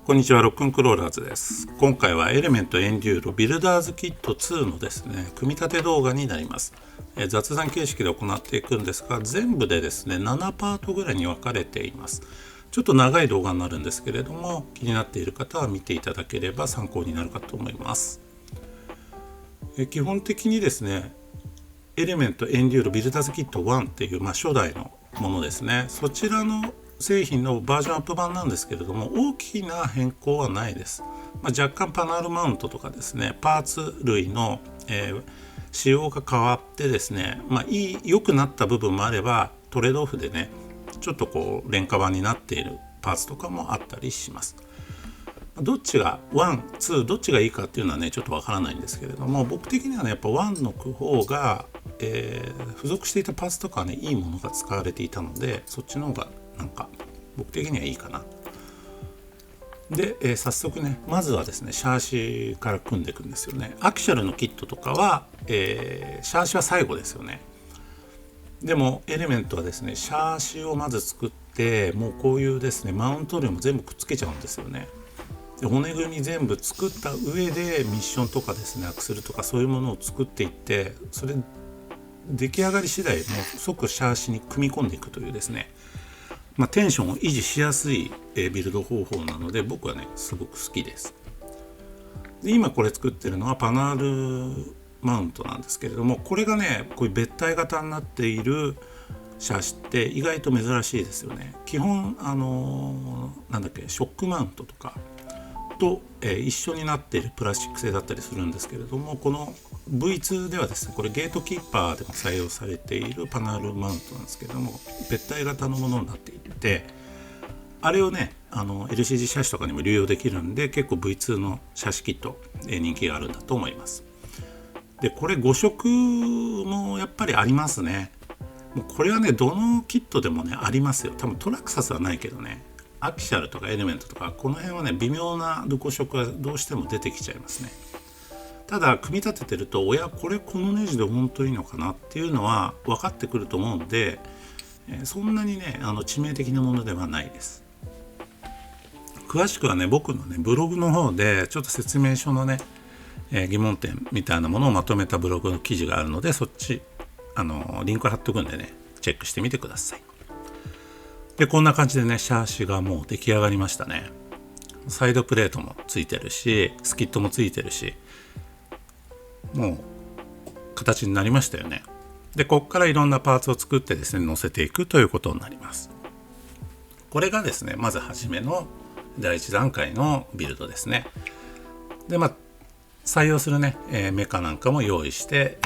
こんにちは、ロックンクローラーズです。今回はエレメントエンデューロビルダーズキット2のですね、組み立て動画になります。雑談形式で行っていくんですが、全部でですね、7パートぐらいに分かれています。ちょっと長い動画になるんですけれども、気になっている方は見ていただければ参考になるかと思います。基本的にですね、エレメントエンデューロビルダーズキット1っていう、初代のものですね。そちらの製品のバージョンアップ版なんですけれども、大きな変更はないです。若干パナルマウントとかですね、パーツ類の、仕様が変わってですね、良くなった部分もあれば、トレードオフでね、ちょっと廉価版になっているパーツとかもあったりします。どっちが1、2どっちがいいかっていうのはねちょっとわからないんですけれども、僕的にはねやっぱ1の方が、付属していたパーツとかはねいいものが使われていたので、そっちの方がなんか僕的にはいいかな。で、早速ねまずはですねシャーシから組んでいくんですよね。アクシャルのキットとかは、シャーシは最後ですよね。でもエレメントはですねシャーシをまず作って、もうこういうですねマウント類も全部くっつけちゃうんですよね。で骨組み全部作った上でミッションとかですねアクセルとかそういうものを作っていって、それ出来上がり次第もう即シャーシに組み込んでいくというですね、テンションを維持しやすいビルド方法なので僕はねすごく好きです。で今これ作ってるのはパナールマウントなんですけれども、これがねこういう別体型になっているシャーシって意外と珍しいですよね。基本ショックマウントとかと、一緒になっているプラスチック製だったりするんですけれども、この V2 ではですねこれゲートキーパーでも採用されているパナルマウントなんですけれども、別体型のものになっていて、あれをねLCD シャシとかにも流用できるんで、結構 V2 のシャシキット、人気があるんだと思います。でこれ5色もやっぱりありますね。もうこれはねどのキットでもねありますよ。多分トラクサスはないけどね、アキシャルとかエレメントとかこの辺はね微妙なルコ色がどうしても出てきちゃいますね。ただ組み立ててるとこれこのネジで本当にいいのかなっていうのは分かってくると思うんで、そんなにね致命的なものではないです。詳しくはね僕のねブログの方でちょっと説明書のね、疑問点みたいなものをまとめたブログの記事があるので、そっちリンク貼っとくんでねチェックしてみてください。でこんな感じでねシャーシがもう出来上がりましたね。サイドプレートもついてるしスキットもついてるし、もう形になりましたよね。でここからいろんなパーツを作ってですね乗せていくということになります。これがですねまず初めの第一段階のビルドですね。で採用するね、メカなんかも用意して、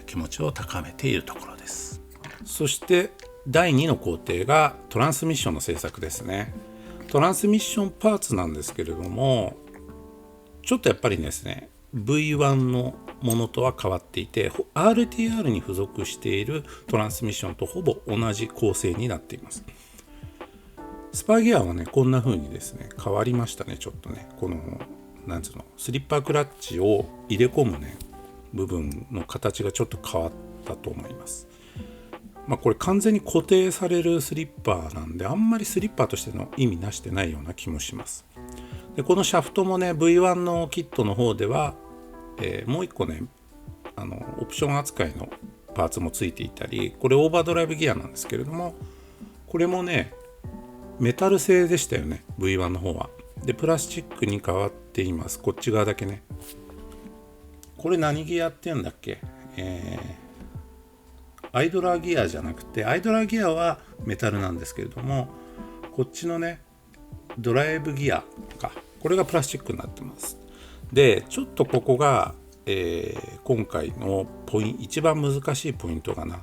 気持ちを高めているところです。そして第2の工程がトランスミッションの製作ですね。トランスミッションパーツなんですけれども、ちょっとやっぱりですね V1 のものとは変わっていて、 RTR に付属しているトランスミッションとほぼ同じ構成になっています。スパーギアはねこんな風にですね変わりましたね。ちょっとねこのスリッパークラッチを入れ込むね部分の形がちょっと変わったと思います。これ完全に固定されるスリッパーなんで、あんまりスリッパーとしての意味なしてないような気もします。でこのシャフトもね V1 のキットの方では、もう一個ねオプション扱いのパーツもついていたり、これオーバードライブギアなんですけれども、これもねメタル製でしたよね V1 の方は。でプラスチックに変わっています。こっち側だけね。これ何ギアって言うんだっけ、アイドラーギアじゃなくて、アイドラーギアはメタルなんですけれども、こっちのねドライブギアか、これがプラスチックになってます。でちょっとここが、今回の一番難しいポイントかな。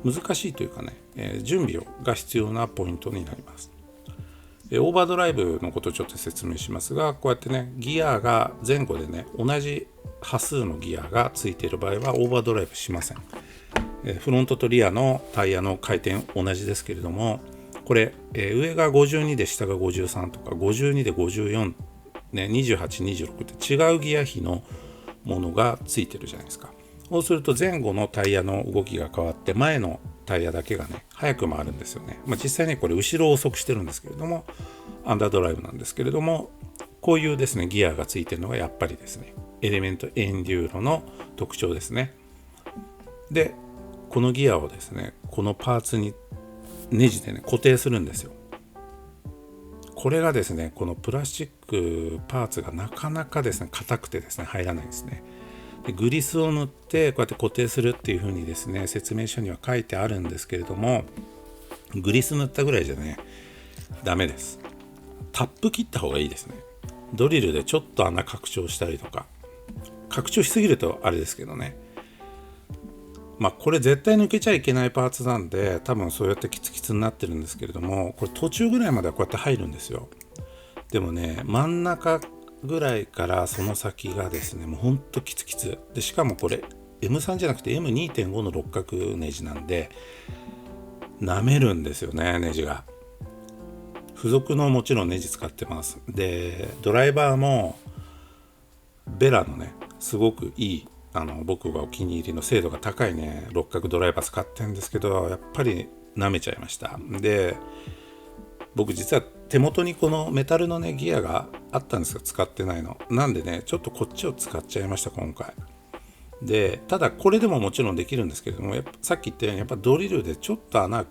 難しいというかね、準備が必要なポイントになります。オーバードライブのことをちょっと説明しますが、こうやってねギアが前後でね同じ波数のギアがついている場合はオーバードライブしません。フロントとリアのタイヤの回転同じですけれども、これ、上が52で下が53とか52で54、ね、28、26って違うギア比のものがついてるじゃないですか。そうすると前後のタイヤの動きが変わって前のタイヤだけがね速く回るんですよね。実際にこれ後ろを遅くしてるんですけれども、アンダードライブなんですけれども、こういうですねギアがついてるのがやっぱりですねエレメントエンデューロの特徴ですね。でこのギアをですねこのパーツにネジでね固定するんですよ。これがですねこのプラスチックパーツがなかなかですね硬くてですね入らないんですね。でグリスを塗ってこうやって固定するっていう風にですね説明書には書いてあるんですけれども、グリス塗ったぐらいじゃねダメです。タップ切った方がいいですね。ドリルでちょっと穴拡張したりとか、拡張しすぎるとあれですけどね、これ絶対抜けちゃいけないパーツなんで多分そうやってキツキツになってるんですけれども、これ途中ぐらいまではこうやって入るんですよ。でもね真ん中ぐらいからその先がですねもうほんとキツキツで、しかもこれ M3 じゃなくて M2.5 の六角ネジなんで舐めるんですよね。ネジが付属のもちろんネジ使ってます。でドライバーもベラのねすごくいい僕がお気に入りの精度が高いね六角ドライバー使ってるんですけど、やっぱり舐めちゃいました。で僕実は手元にこのメタルのねギアがあったんですが使ってないのなんでねちょっとこっちを使っちゃいました今回で。ただこれでももちろんできるんですけれども、やっぱさっき言ったようにやっぱドリルでちょっと穴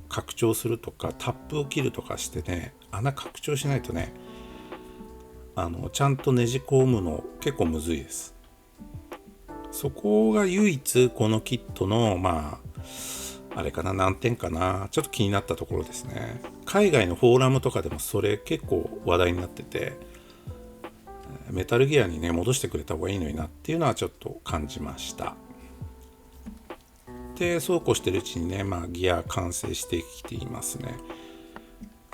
拡張するとかタップを切るとかしてね穴拡張しないとねちゃんとねじ込むの結構むずいです。そこが唯一このキットのあれかな何点かなちょっと気になったところですね。海外のフォーラムとかでもそれ結構話題になってて、メタルギアにね戻してくれた方がいいのになっていうのはちょっと感じました。でそうこうしてるうちにねギア完成してきていますね。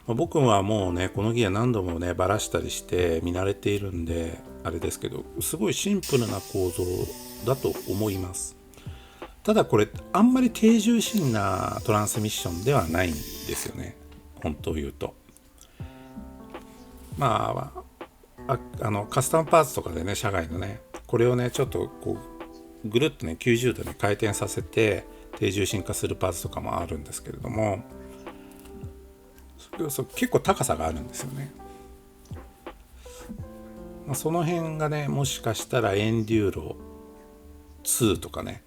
僕はもうねこのギア何度もねバラしたりして見慣れているんであれですけど、すごいシンプルな構造だと思います。ただこれあんまり低重心なトランスミッションではないんですよね、本当を言うと。カスタムパーツとかでね社外のねこれをねちょっとこうぐるっとね90度に回転させて低重心化するパーツとかもあるんですけれども、結構高さがあるんですよね。その辺がねもしかしたらエンデューロ2とかね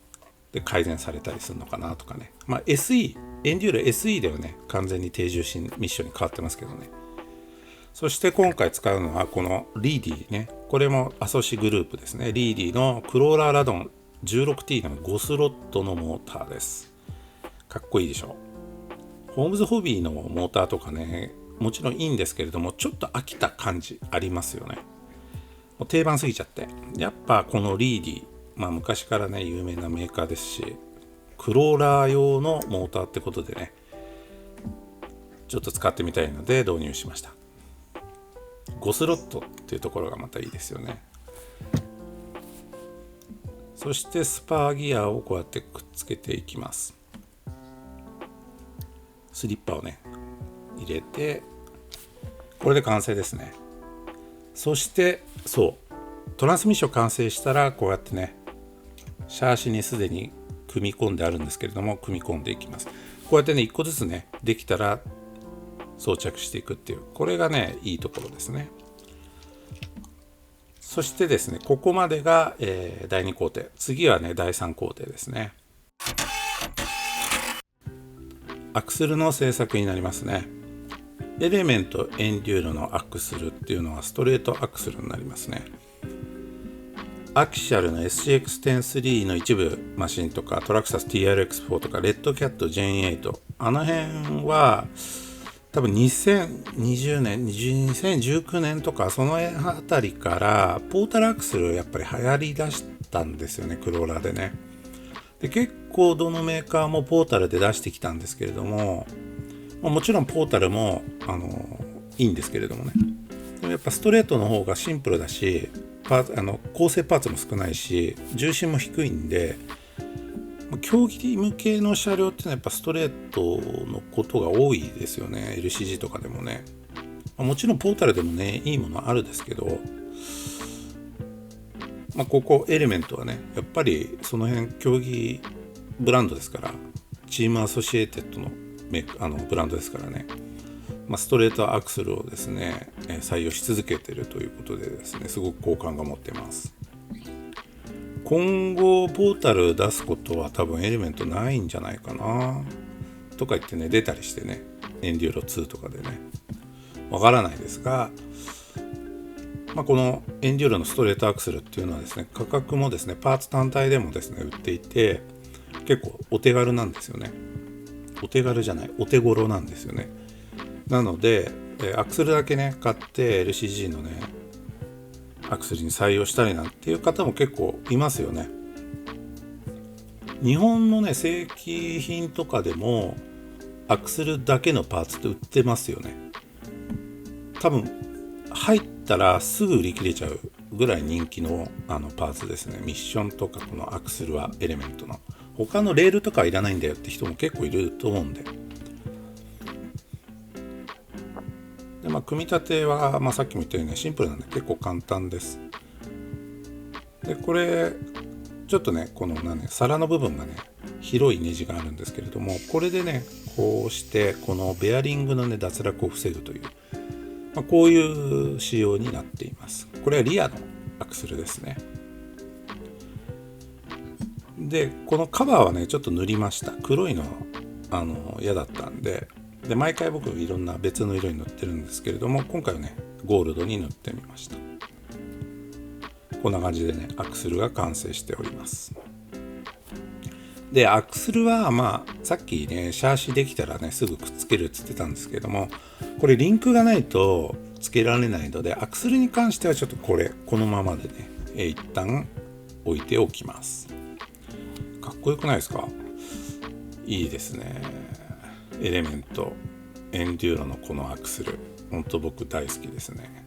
で改善されたりするのかなとかね。SE エンデューロ SE ではね完全に低重心ミッションに変わってますけどね。そして今回使うのはこのリーディね、これもアソシグループですね。リーディのクローラーラドン 16T の5スロットのモーターです。かっこいいでしょ。ホームズホビーのモーターとかねもちろんいいんですけれども、ちょっと飽きた感じありますよね。もう定番すぎちゃって、やっぱこのリーディ昔からね有名なメーカーですし、クローラー用のモーターってことでねちょっと使ってみたいので導入しました。5スロットっていうところがまたいいですよね。そしてスパーギアをこうやってくっつけていきます。スリッパをね入れてこれで完成ですね。そしてトランスミッション完成したらこうやってねシャーシにすでに組み込んであるんですけれども組み込んでいきます。こうやってね1個ずつねできたら装着していくっていう、これがねいいところですね。そしてですねここまでが、第2工程、次はね第3工程ですね。アクスルの製作になりますね。エレメントエンデューロのアクスルっていうのはストレートアクスルになりますね。アキシャルの SCX-103 の一部マシンとかトラクサス TRX4 とかレッドキャット Gen8、 あの辺は多分2020年2019年とかそのあたりからポータルアクスルやっぱり流行りだしたんですよね、クローラーでね。で結構どのメーカーもポータルで出してきたんですけれども、もちろんポータルもいいんですけれどもね、でもやっぱストレートの方がシンプルだし構成パーツも少ないし重心も低いんで、競技向けの車両っていうのはやっぱストレートのことが多いですよね。 LCG とかでもね、もちろんポータルでもねいいものあるですけど、ここエレメントはねやっぱりその辺競技ブランドですからチームアソシエイテッドのブランドですからね、ストレートアクセルをですね採用し続けているということでですね、すごく好感が持っています。今後ポータル出すことは多分エレメントないんじゃないかなとか言ってね、出たりしてね、エンデューロ2とかでね、わからないですが、このエンデューロのストレートアクセルっていうのはですね、価格もですねパーツ単体でもですね売っていて、結構お手軽なんですよね。お手軽じゃない、お手頃なんですよね。なのでアクセルだけね買って LCG のねアクセルに採用したりなんていう方も結構いますよね。日本のね正規品とかでもアクセルだけのパーツって売ってますよね。多分入ったらすぐ売り切れちゃうぐらい人気のパーツですね。ミッションとかこのアクセルはエレメントの、他のレールとかはいらないんだよって人も結構いると思うんで、組み立ては、さっきも言ったように、シンプルなんで結構簡単です。でこれちょっとねこの皿の部分がね広いネジがあるんですけれども、これでねこうしてこのベアリングのね脱落を防ぐという、こういう仕様になっています。これはリアのアクセルですね。でこのカバーはねちょっと塗りました。黒いの嫌だったんで、毎回僕いろんな別の色に塗ってるんですけれども、今回はねゴールドに塗ってみました。こんな感じでねアクセルが完成しております。でアクセルはさっきねシャーシできたらねすぐくっつけるって言ってたんですけども、これリンクがないとつけられないので、アクセルに関してはちょっとこのままでね一旦置いておきます。かっこよくないですか？いいですね。エレメントエンデューロのこのアクセル、ほんと僕大好きですね。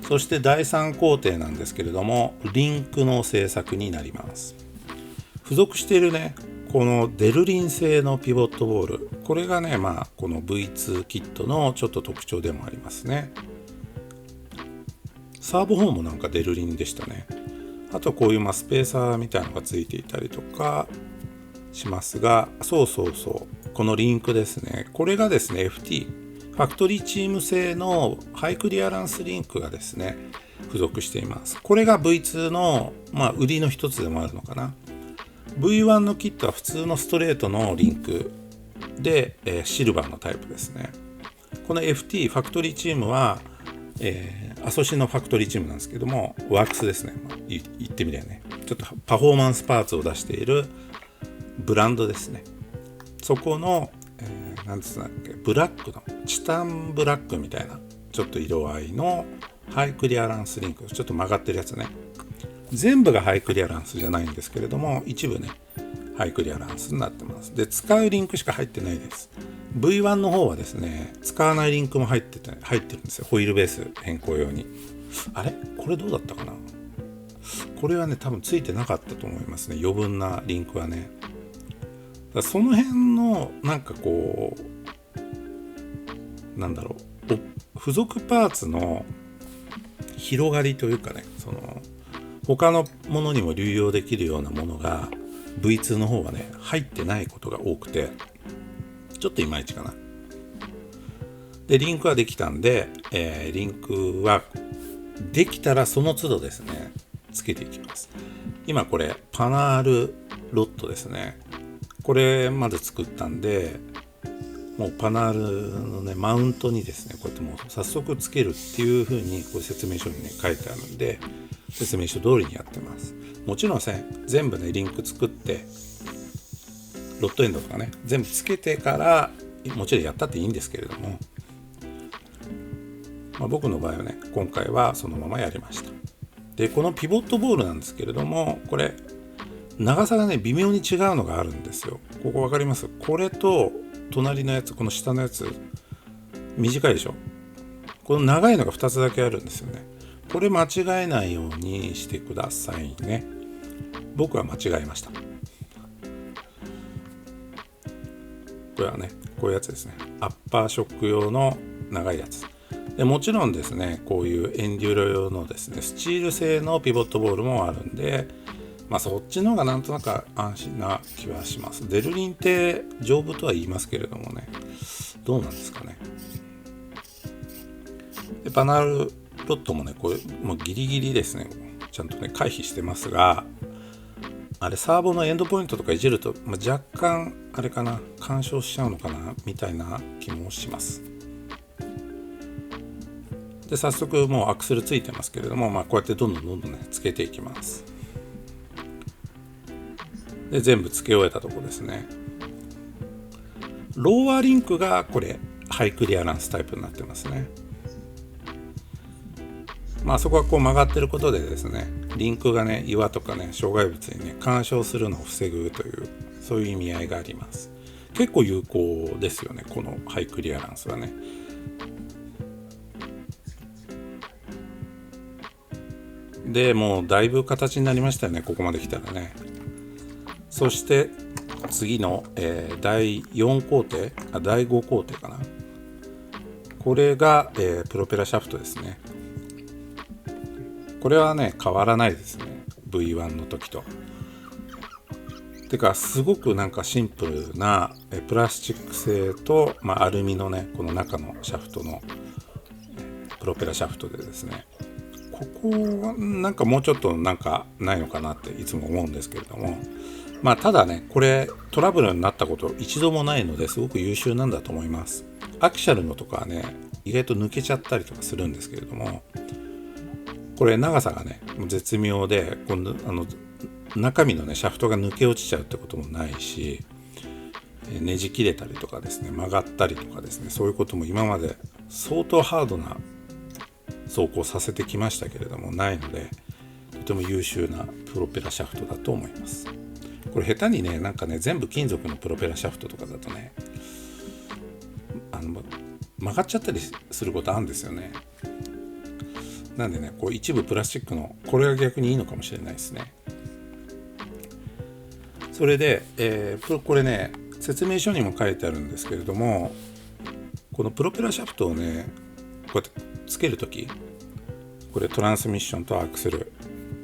そして第3工程なんですけれども、リンクの製作になります。付属しているねこのデルリン製のピボットボール、これがねこの V2 キットのちょっと特徴でもありますね。サーブホーンもなんかデルリンでしたね。あとこういうスペーサーみたいなのがついていたりとかしますが、そうこのリンクですね、これがですね FT ファクトリーチーム製のハイクリアランスリンクがですね付属しています。これが V2 の売りの一つでもあるのかな。 V1 のキットは普通のストレートのリンクで、シルバーのタイプですね。この FT ファクトリーチームは、アソシのファクトリーチームなんですけども、ワークスですね、言ってみればねちょっとパフォーマンスパーツを出しているブランドですね。そこの、なんつうんだっけ、ブラックのチタンブラックみたいなちょっと色合いのハイクリアランスリンク、ちょっと曲がってるやつね。全部がハイクリアランスじゃないんですけれども、一部ねハイクリアランスになってます。で使うリンクしか入ってないです。 V1 の方はですね使わないリンクも入ってるんですよ。ホイールベース変更用に。あれこれどうだったかな。これはね多分ついてなかったと思いますね、余分なリンクはね。その辺の付属パーツの広がりというかね、他のものにも流用できるようなものが V2 の方はね入ってないことが多くて、ちょっといまいちかな。でリンクはできたんで、リンクはできたらその都度ですねつけていきます。今これパナールロットですね。これまず作ったんで、もうパナールのねマウントにですねこうやってもう早速つけるっていう風にこう説明書にね書いてあるんで、説明書通りにやってます。もちろん全部ねリンク作ってロットエンドとかね全部つけてからもちろんやったっていいんですけれども、僕の場合はね今回はそのままやりました。でこのピボットボールなんですけれども、これ長さがね微妙に違うのがあるんですよ。ここ分かります？これと隣のやつ、この下のやつ短いでしょ。この長いのが2つだけあるんですよね。これ間違えないようにしてくださいね。僕は間違えました。これはねこういうやつですね。アッパーショック用の長いやつで、もちろんですねこういうエンデューロ用のですねスチール製のピボットボールもあるんで、そっちの方がなんとなく安心な気はします。デルリンって丈夫とは言いますけれどもね、どうなんですかね。でパナルロットもね、これもうギリギリですね、ちゃんとね回避してますが、あれサーボのエンドポイントとかいじると、若干あれかな、干渉しちゃうのかなみたいな気もします。で早速もうアクセルついてますけれども、こうやってどんどんねつけていきます。で全部つけ終えたとこですね。ローワーリンクがこれハイクリアランスタイプになってますね。そこはこう曲がってることでですね、リンクがね岩とかね障害物にね干渉するのを防ぐという、そういう意味合いがあります。結構有効ですよね、このハイクリアランスはね。でもうだいぶ形になりましたよね、ここまで来たらね。そして次の、第4工程第5工程かな、これが、プロペラシャフトですね。これはね変わらないですね、 V1 の時と。てかすごくなんかシンプルなプラスチック製と、アルミのねこの中のシャフトのプロペラシャフトでですね、ここはなんかもうちょっとなんかないのかなっていつも思うんですけれども、ただねこれトラブルになったこと一度もないのですごく優秀なんだと思います。アクシャルのとかはね意外と抜けちゃったりとかするんですけれども、これ長さがね絶妙で、今度中身のねシャフトが抜け落ちちゃうってこともないし、ねじ切れたりとかですね、曲がったりとかですね、そういうことも今まで相当ハードな走行させてきましたけれどもないので、とても優秀なプロペラシャフトだと思います。これ下手にねなんかね全部金属のプロペラシャフトとかだとね曲がっちゃったりすることあるんですよね。なんでねこう一部プラスチックのこれが逆にいいのかもしれないですね。それで、これね説明書にも書いてあるんですけれども、このプロペラシャフトをねこうやってつけるとき、これトランスミッションとアクセル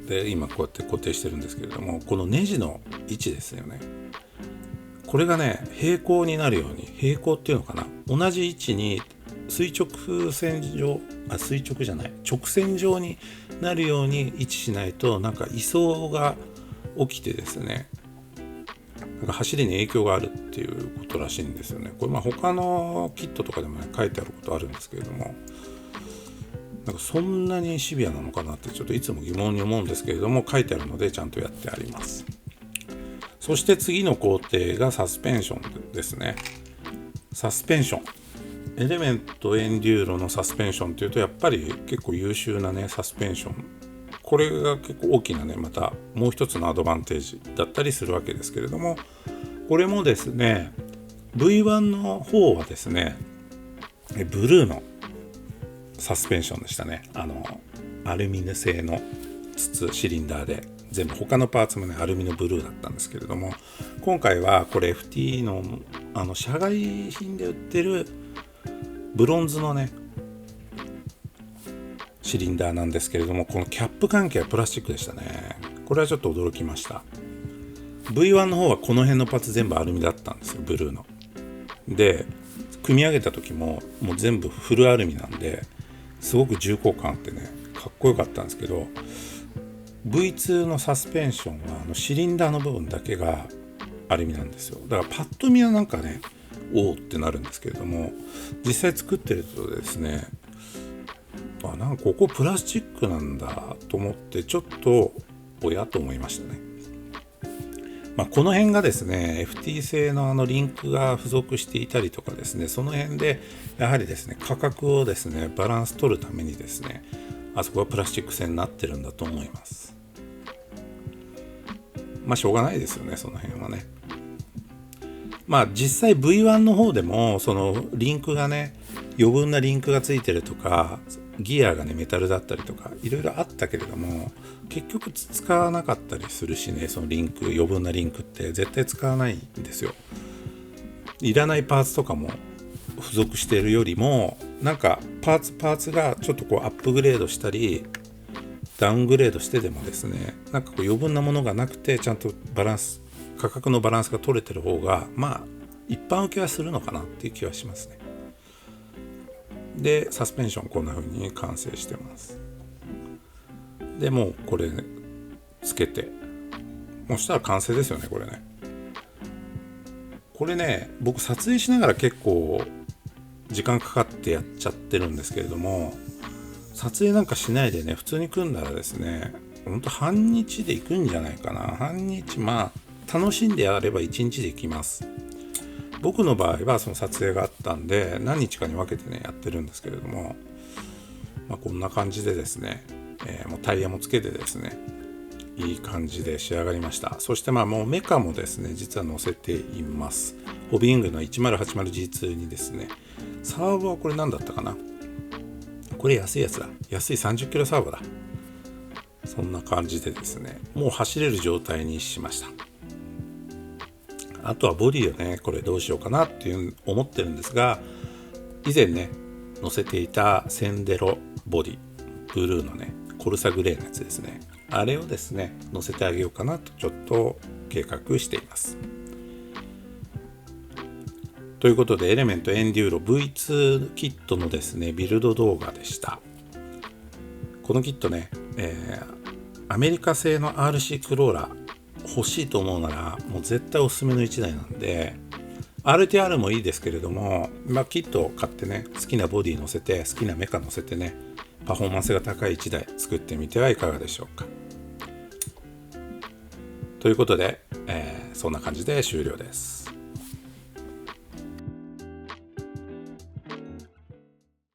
で今こうやって固定してるんですけれども、このネジの位置ですよね、これがね平行になるように、平行っていうのかな、同じ位置に垂直線上直線上になるように位置しないと、なんか位相が起きてですね、なんか走りに影響があるっていうことらしいんですよね。これ他のキットとかでもね書いてあることあるんですけれども、なんかそんなにシビアなのかなってちょっといつも疑問に思うんですけれども、書いてあるのでちゃんとやってあります。そして次の工程がサスペンションですね。サスペンション、エレメントエンデューロのサスペンションというとやっぱり結構優秀なねサスペンション、これが結構大きなねまたもう一つのアドバンテージだったりするわけですけれども、これもですね V1 の方はですねブルーのサスペンションでしたね。アルミヌ製の筒シリンダーで、全部他のパーツもねアルミのブルーだったんですけれども、今回はこれ FT の社外品で売ってるブロンズのねシリンダーなんですけれども、このキャップ関係はプラスチックでしたね。これはちょっと驚きました。 V1 の方はこの辺のパーツ全部アルミだったんですよ、ブルーの。で組み上げた時ももう全部フルアルミなんですごく重厚感あってねかっこよかったんですけど、 V2 のサスペンションはシリンダーの部分だけがアルミなんですよ。だからパッと見はなんかねおーってなるんですけれども、実際作ってるとですね、なんかここプラスチックなんだと思ってちょっとおやと思いましたね。この辺がですね FT 製のリンクが付属していたりとかですね、その辺でやはりですね価格をですねバランス取るためにですね、あそこはプラスチック製になってるんだと思います。しょうがないですよね、その辺はね。実際 V1 の方でもそのリンクがね余分なリンクがついてるとか、ギアがねメタルだったりとかいろいろあったけれども、結局使わなかったりするしね、そのリンク、余分なリンクって絶対使わないんですよ。いらないパーツとかも付属しているよりも、なんかパーツがちょっとこうアップグレードしたり、ダウングレードしてでもですね、なんかこう余分なものがなくてちゃんと価格のバランスが取れてる方が一般受けはするのかなっていう気はしますね。でサスペンションこんな風に完成してます。でもうこれ、ね、つけてもうしたら完成ですよね。これね僕撮影しながら結構時間かかってやっちゃってるんですけれども、撮影なんかしないでね普通に組んだらですね、ほんと半日でいくんじゃないかな。半日楽しんでやれば1日でいきます。僕の場合はその撮影があったんで何日かに分けてねやってるんですけれども、こんな感じでですね、もうタイヤもつけてですねいい感じで仕上がりました。そしてもうメカもですね実は載せています。ホビーイングの 1080G2 にですね、サーボはこれ何だったかな、これ安いやつだ、安い30キロサーボだ。そんな感じでですねもう走れる状態にしました。あとはボディをねこれどうしようかなっていう思ってるんですが、以前ね載せていたセンデロボディブルーのねコルサグレーのやつですね、あれをですね載せてあげようかなとちょっと計画しています。ということでエレメントエンデューロ V2 キットのですねビルド動画でした。このキットね、アメリカ製の RC クローラー欲しいと思うならもう絶対おすすめの1台なんで、 RTR もいいですけれども、キットを買ってね好きなボディ乗せて好きなメカ乗せてねパフォーマンスが高い1台作ってみてはいかがでしょうか。ということで、そんな感じで終了です。